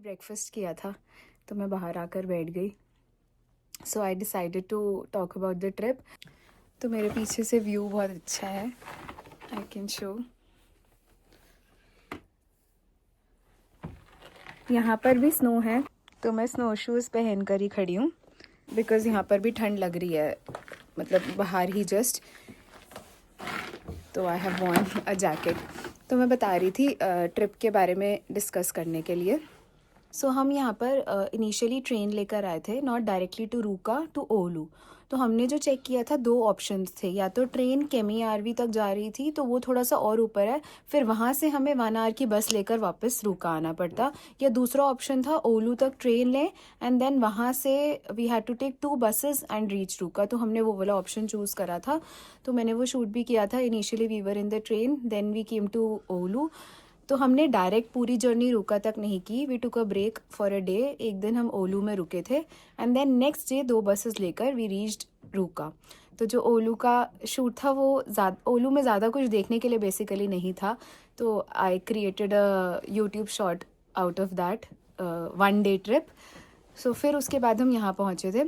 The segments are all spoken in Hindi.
ब्रेकफास्ट किया था तो मैं बाहर आकर बैठ गई. So I decided to talk about the trip. तो मेरे पीछे से व्यू बहुत अच्छा है, आई कैन शो. यहाँ पर भी स्नो है तो मैं स्नो शूज़ पहन कर ही खड़ी हूँ बिकॉज़ यहाँ पर भी ठंड लग रही है, मतलब बाहर ही जस्ट. तो I have Warne a jacket. तो मैं बता रही थी ट्रिप के बारे में डिस्कस करने के लिए. सो हम यहाँ पर इनिशियली ट्रेन लेकर आए थे, नॉट डायरेक्टली टू रूका, टू ओलू. तो हमने जो चेक किया था, दो ऑप्शंस थे. या तो ट्रेन केमी आरवी तक जा रही थी तो वो थोड़ा सा और ऊपर है, फिर वहाँ से हमें 1 आवर की बस लेकर वापस रूका आना पड़ता. या दूसरा ऑप्शन था ओलू तक ट्रेन लें एंड देन वहाँ से we had to take 2 buses and reach Ruka. तो हमने वो वाला ऑप्शन चूज़ करा था. तो मैंने वो शूट भी किया था. Initially we were in the train, then we came to Oulu. तो हमने डायरेक्ट पूरी जर्नी रूका तक नहीं की. We took a break for a day. एक दिन हम ओलू में रुके थे and then next day 2 buses लेकर वी रीच्ड रूका. तो जो ओलू का शूट था वो ओलू में ज़्यादा कुछ देखने के लिए बेसिकली नहीं था. तो I created a YouTube short out of that 1 day trip. So फिर उसके बाद हम यहाँ पहुँचे थे.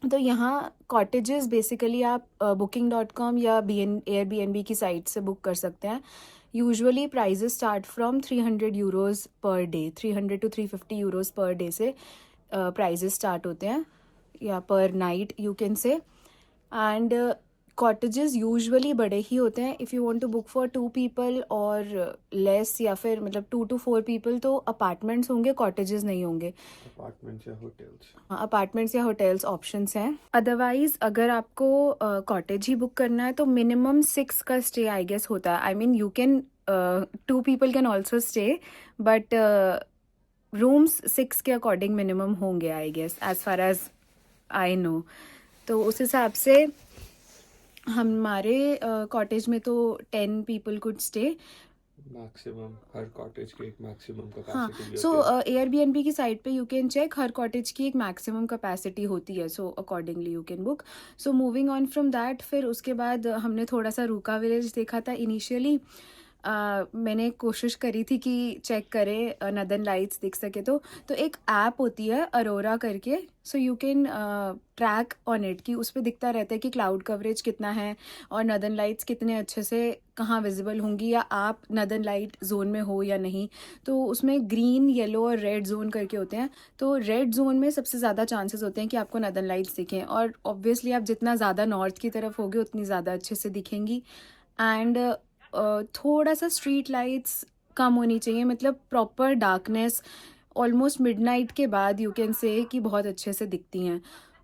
तो यहाँ कॉटेजेस बेसिकली आप booking.com या Airbnb की साइट से बुक कर सकते हैं. Usually prices start from 300 euros per day. 300 to 350 euros per day से प्राइजेस स्टार्ट होते हैं, या per night you can say. And cottages usually बड़े ही होते हैं. If you want to book for 2 people और लेस, या फिर मतलब 2 to 4 people, तो अपार्टमेंट्स होंगे, कॉटेजेस नहीं होंगे. अपार्टमेंट्स या होटल्स ऑप्शंस हैं. अदरवाइज अगर आपको कॉटेज ही बुक करना है तो मिनिमम 6 का स्टे आई गेस होता है. I mean you can 2 people can also stay, but rooms 6 के अकॉर्डिंग मिनिमम होंगे I guess, as far as I know. तो उस हिसाब से हमारे कॉटेज में तो 10 people could stay. Maximum her cottage की एक मैक्सिमम हाँ. कैपेसिटी भी सो होती है. एयरबीएनबी की साइट पे यू कैन चेक, हर कॉटेज की एक मैक्सिमम कैपेसिटी होती है. So accordingly you can book. So moving on from that, फिर उसके बाद हमने थोड़ा सा रूका विलेज देखा था. इनिशियली मैंने कोशिश करी थी कि चेक करें नदन लाइट्स दिख सके तो एक ऐप होती है अरोरा करके. So you can track on it, कि उस पर दिखता रहता है कि क्लाउड कवरेज कितना है और नदन लाइट्स कितने अच्छे से कहाँ विजिबल होंगी, या आप नदन लाइट जोन में हो या नहीं. तो उसमें ग्रीन, येलो और रेड जोन करके होते हैं. तो रेड जोन में सबसे ज़्यादा चांसेस होते हैं कि आपको नदन लाइट्स दिखें, और ऑब्वियसली आप जितना ज़्यादा नॉर्थ की तरफ होगे उतनी ज़्यादा अच्छे से दिखेंगी. एंड थोड़ा सा स्ट्रीट लाइट्स कम होनी चाहिए, मतलब प्रॉपर डार्कनेस ऑलमोस्ट मिडनाइट के बाद यू कैन से कि बहुत अच्छे से दिखती हैं.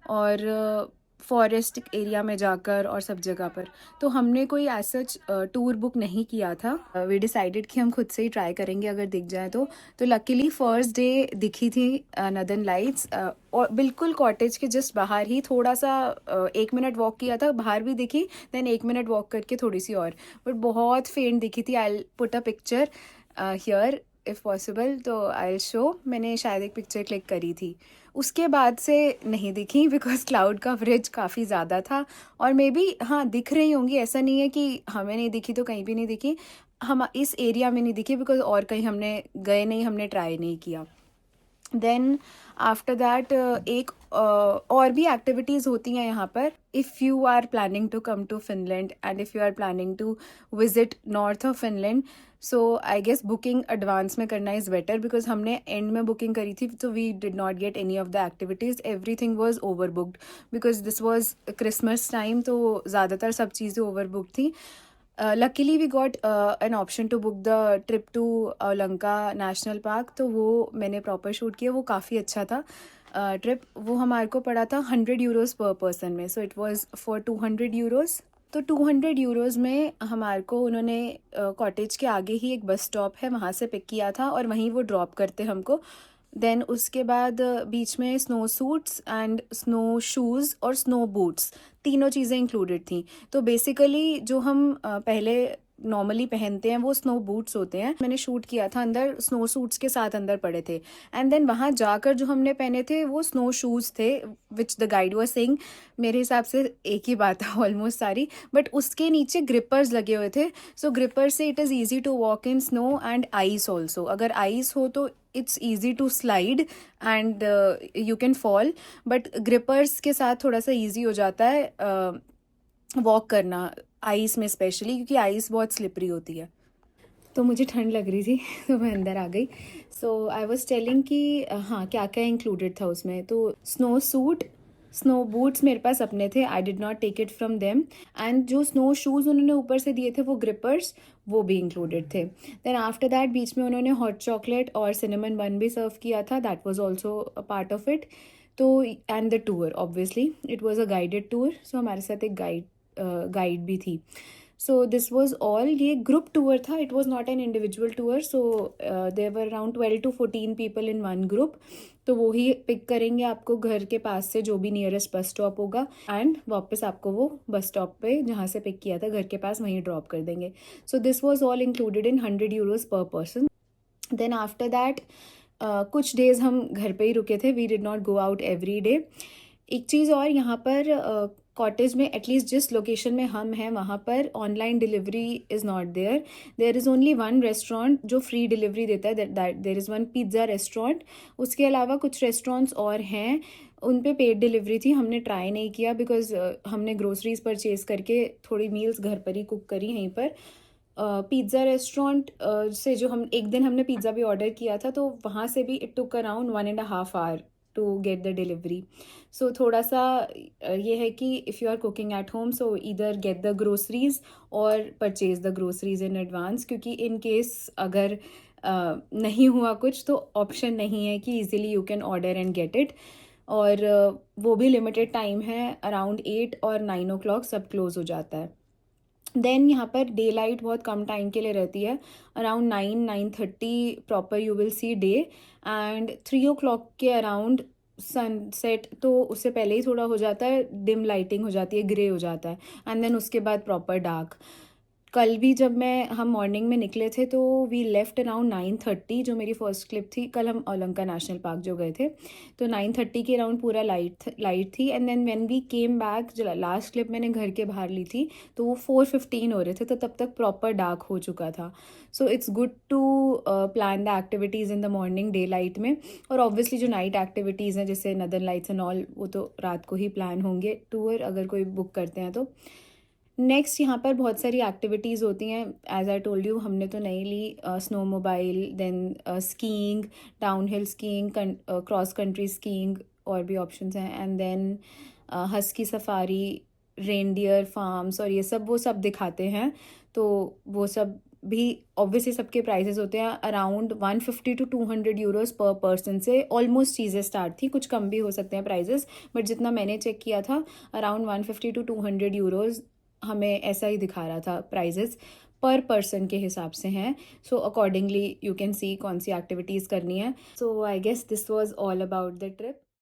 और फॉरेस्ट एरिया में जाकर और सब जगह पर. तो हमने कोई ऐसा टूर बुक नहीं किया था. वी डिसाइडेड कि हम खुद से ही ट्राई करेंगे अगर दिख जाए तो लकीली फर्स्ट डे दिखी थी नदन लाइट्स. और बिल्कुल कॉटेज के जस्ट बाहर ही, थोड़ा सा 1 minute वॉक किया था, बाहर भी दिखी. देन 1 minute वॉक करके थोड़ी सी और, बट बहुत फेंट दिखी थी. I put a picture here if possible, तो आई शो. मैंने शायद एक पिक्चर क्लिक करी थी. उसके बाद से नहीं दिखी बिकॉज क्लाउड कवरेज काफ़ी ज़्यादा था. और मे बी हाँ दिख रही होंगी, ऐसा नहीं है कि हमें नहीं दिखी तो कहीं भी नहीं दिखी. हम इस एरिया में नहीं दिखी बिकॉज और कहीं हमने गए नहीं, हमने ट्राई नहीं किया. देन आफ्टर दैट एक और भी एक्टिविटीज़ होती हैं यहाँ पर. If you are planning to come to Finland and if you are planning to visit north of Finland, so I guess booking advance में करना इज़ बेटर, बिकॉज हमने एंड में बुकिंग करी थी तो we did not get any of the activities. Everything was over booked because this was Christmas time, तो ज़्यादातर सब चीज़ें ओवर बुक थी. Luckily we got an option to book the trip to Lanka national park. तो वो मैंने प्रॉपर शूट किया, वो काफ़ी अच्छा था ट्रिप. वो हमारे को पड़ा था 100 यूरोज़ पर पर्सन में. So it was for 200 euros. तो 200 यूरोज़ में हमारे को उन्होंने कॉटेज के आगे ही एक बस स्टॉप है, वहाँ से पिक किया था और वहीं वो ड्रॉप करते हमको. देन उसके बाद बीच में snow suits and snow shoes और स्नो बूट्स, तीनों चीज़ें इंक्लूडेड थी. तो बेसिकली जो हम पहले नॉर्मली पहनते हैं वो स्नो बूट्स होते हैं। मैंने शूट किया था अंदर स्नो सूट्स के साथ अंदर पड़े थे, एंड देन वहाँ जाकर जो हमने पहने थे वो स्नो शूज़ थे which the guide was saying. मेरे हिसाब से एक ही बात है ऑलमोस्ट सारी, बट उसके नीचे ग्रिपर्स लगे हुए थे। सो ग्रिपर से it is easy to walk in snow and ice also. अगर आइस हो तो it's easy to slide and you can fall, but grippers के साथ थोड़ा सा ईजी हो जाता है वॉक करना आइस में, स्पेशली क्योंकि आइस बहुत स्लिपरी होती है। तो मुझे ठंड लग रही थी तो मैं अंदर आ गई। सो आई वॉज टेलिंग कि हाँ क्या क्या इंक्लूडेड था उसमें। तो स्नो सूट, स्नो बूट्स मेरे पास अपने थे, I did not take it from them, and जो स्नो शूज़ उन्होंने ऊपर से दिए थे वो ग्रिपर्स, वो भी इंक्लूडेड थे। देन आफ्टर दैट बीच में उन्होंने हॉट चॉकलेट और सिनेमन बन भी सर्व किया था, that was also a part of it. तो and the tour, obviously it was a guided tour, so हमारे साथ एक गाइड भी थी। So this was all. ये ग्रुप टूर था, it was not an individual tour. So there were around 12 to 14 people in one group. तो वो ही पिक करेंगे आपको घर के पास से जो भी नियरेस्ट बस स्टॉप होगा, एंड वापस आपको वो बस स्टॉप पे जहाँ से पिक किया था घर के पास वहीं ड्रॉप कर देंगे। So this was all included in 100 euros per person. Then after that कुछ डेज़ हम घर पे ही रुके थे, we did not go out every day. एक चीज़ और, यहाँ पर कॉटेज में एटलीस्ट जिस लोकेशन में हम हैं वहाँ पर online delivery is not there. There is only one restaurant जो फ्री डिलीवरी देता है, that there is one pizza restaurant. उसके अलावा कुछ रेस्टोरेंट्स और हैं, उन पे पेड डिलीवरी थी, हमने ट्राई नहीं किया बिकॉज हमने ग्रोसरीज परचेज करके थोड़ी मील्स घर पर ही कुक करी यहीं पर। पिज़्ज़ा रेस्टोरेंट से जो हम एक दिन हमने पिज़्ज़ा भी ऑर्डर किया था, तो वहाँ से भी it took around 1.5 hour to get the delivery. So थोड़ा सा ये है कि if you are cooking at home, so either get the groceries और purchase the groceries in advance, क्योंकि इन केस अगर नहीं हुआ कुछ तो ऑप्शन नहीं है कि easily you can order and get it. और वो भी लिमिटेड टाइम है, अराउंड 8 और 9 o'clock सब क्लोज हो जाता है। देन यहाँ पर डे लाइट बहुत कम टाइम के लिए रहती है, around 9-9:30 proper you will see day, and 3 o'clock के अराउंड सनसेट, तो उससे पहले ही थोड़ा हो जाता है, डिम लाइटिंग हो जाती है, ग्रे हो जाता है, एंड देन उसके बाद प्रॉपर डार्क। कल भी जब हम मॉर्निंग में निकले थे तो वी लेफ्ट अराउंड 9:30, जो मेरी फर्स्ट क्लिप थी, कल हम ओलंका नेशनल पार्क जो गए थे, तो 9:30 के अराउंड पूरा लाइट थी, and then when we came back, जो लास्ट क्लिप मैंने घर के बाहर ली थी, तो वो 4:15 हो रहे थे, तो तब तक प्रॉपर डार्क हो चुका था। So it's good to plan the activities in the morning daylight में, और ऑब्वियसली जो नाइट एक्टिविटीज़ हैं जैसे नदर्न लाइट्स एंड ऑल, वो तो रात को ही प्लान होंगे टूर अगर कोई बुक करते हैं तो। नेक्स्ट यहाँ पर बहुत सारी एक्टिविटीज़ होती हैं, एज आई टोल्ड यू हमने तो नहीं ली, snowmobile, then skiing, downhill skiing, cross country skiing, और भी ऑप्शंस हैं, and then husky safari, reindeer farms, और ये सब वो सब दिखाते हैं। तो वो सब भी ऑब्वियसली सबके प्राइसेस होते हैं around 150 to 200 euros per person से ऑलमोस्ट चीज़ें स्टार्ट थी, कुछ कम भी हो सकते हैं प्राइजेस, बट जितना मैंने चेक किया था अराउंड 150 to 200 euros हमें ऐसा ही दिखा रहा था, प्राइजेस पर पर्सन के हिसाब से हैं। So accordingly you can see कौन सी एक्टिविटीज़ करनी है। So I guess this was all about the trip.